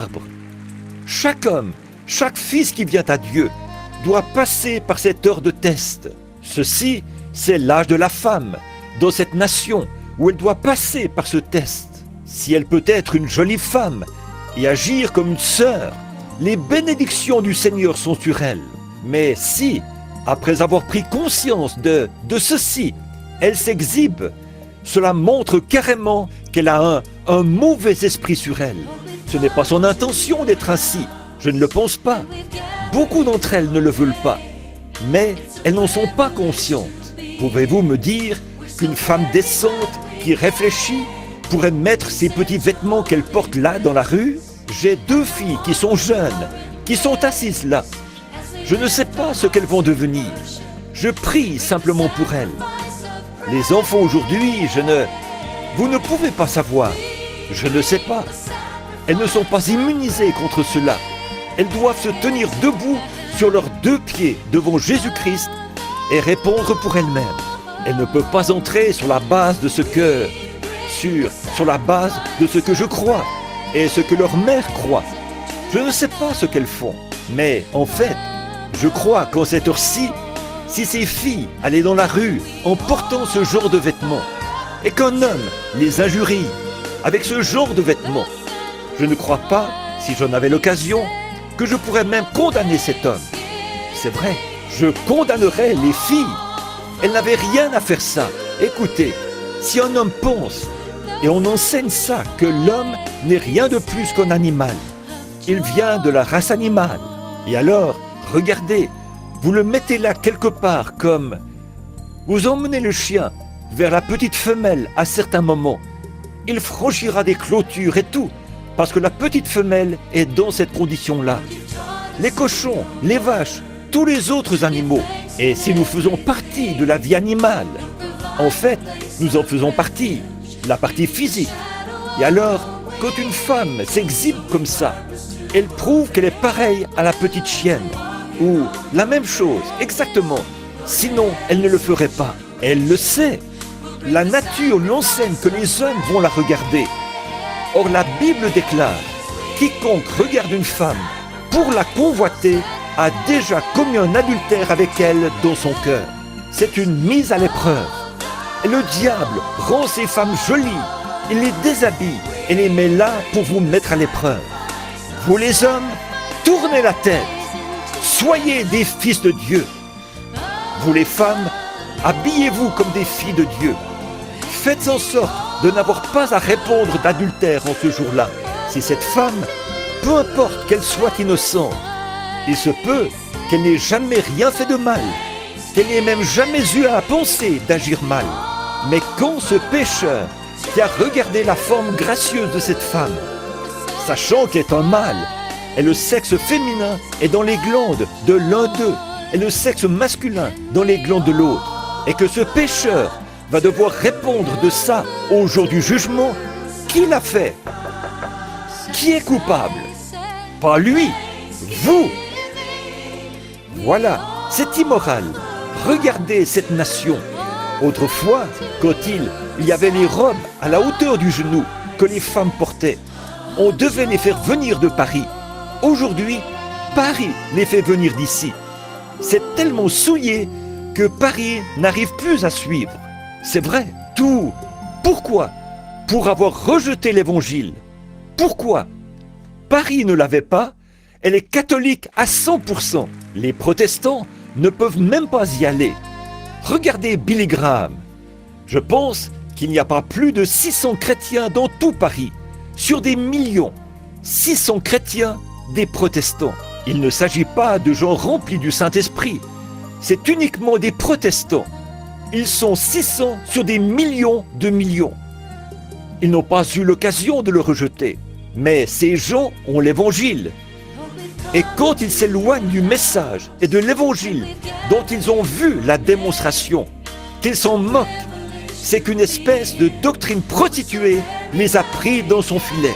arbre. Chaque homme, chaque fils qui vient à Dieu doit passer par cette heure de test. Ceci, c'est l'âge de la femme dans cette nation où elle doit passer par ce test. Si elle peut être une jolie femme et agir comme une sœur, les bénédictions du Seigneur sont sur elle. Mais si, après avoir pris conscience de ceci, elle s'exhibe, cela montre carrément qu'elle a un mauvais esprit sur elle. Ce n'est pas son intention d'être ainsi, je ne le pense pas. Beaucoup d'entre elles ne le veulent pas, mais elles n'en sont pas conscientes. Pouvez-vous me dire qu'une femme décente qui réfléchit pourrait mettre ces petits vêtements qu'elle porte là dans la rue? J'ai 2 filles qui sont jeunes, qui sont assises là. Je ne sais pas ce qu'elles vont devenir. Je prie simplement pour elles. Les enfants aujourd'hui, vous ne pouvez pas savoir. Je ne sais pas. Elles ne sont pas immunisées contre cela. Elles doivent se tenir debout sur leurs 2 pieds devant Jésus-Christ et répondre pour elles-mêmes. Elles ne peuvent pas entrer sur la base de ce que je crois et ce que leur mère croit. Je ne sais pas ce qu'elles font, mais en fait, je crois qu'en cette heure-ci, si ces filles allaient dans la rue en portant ce genre de vêtements et qu'un homme les injurie avec ce genre de vêtements, je ne crois pas, si j'en avais l'occasion, que je pourrais même condamner cet homme. C'est vrai, je condamnerais les filles. Elles n'avaient rien à faire ça. Écoutez, si un homme pense, et on enseigne ça, que l'homme n'est rien de plus qu'un animal, il vient de la race animale. Et alors, regardez, vous le mettez là quelque part comme... Vous emmenez le chien vers la petite femelle à certains moments. Il franchira des clôtures et tout, parce que la petite femelle est dans cette condition-là. Les cochons, les vaches, tous les autres animaux. Et si nous faisons partie de la vie animale, en fait, nous en faisons partie, la partie physique. Et alors, quand une femme s'exhibe comme ça, elle prouve qu'elle est pareille à la petite chienne, ou la même chose, exactement. Sinon, elle ne le ferait pas. Elle le sait. La nature lui enseigne que les hommes vont la regarder. Or, la Bible déclare, quiconque regarde une femme pour la convoiter a déjà commis un adultère avec elle dans son cœur. C'est une mise à l'épreuve. Et le diable rend ces femmes jolies, il les déshabille et les met là pour vous mettre à l'épreuve. Vous les hommes, tournez la tête, soyez des fils de Dieu. Vous les femmes, habillez-vous comme des filles de Dieu. Faites en sorte de n'avoir pas à répondre d'adultère en ce jour-là. Si cette femme, peu importe qu'elle soit innocente, il se peut qu'elle n'ait jamais rien fait de mal, qu'elle n'ait même jamais eu à penser d'agir mal. Mais quand ce pécheur qui a regardé la forme gracieuse de cette femme, sachant qu'elle est un mâle, et le sexe féminin est dans les glandes de l'un d'eux, et le sexe masculin dans les glandes de l'autre, et que ce pécheur va devoir répondre de ça au jour du jugement, qui l'a fait? Qui est coupable? Pas lui, vous. Voilà, c'est immoral. Regardez cette nation. Autrefois, quand il y avait les robes à la hauteur du genou que les femmes portaient, on devait les faire venir de Paris. Aujourd'hui, Paris les fait venir d'ici. C'est tellement souillé que Paris n'arrive plus à suivre. C'est vrai, tout. Pourquoi? Pour avoir rejeté l'évangile. Pourquoi? Paris ne l'avait pas, elle est catholique à 100%. Les protestants ne peuvent même pas y aller. Regardez Billy Graham. Je pense qu'il n'y a pas plus de 600 chrétiens dans tout Paris, sur des millions. 600 chrétiens, des protestants. Il ne s'agit pas de gens remplis du Saint-Esprit. C'est uniquement des protestants. Ils sont 600 sur des millions de millions. Ils n'ont pas eu l'occasion de le rejeter. Mais ces gens ont l'évangile. Et quand ils s'éloignent du message et de l'évangile dont ils ont vu la démonstration, qu'ils s'en moquent, c'est qu'une espèce de doctrine prostituée les a pris dans son filet.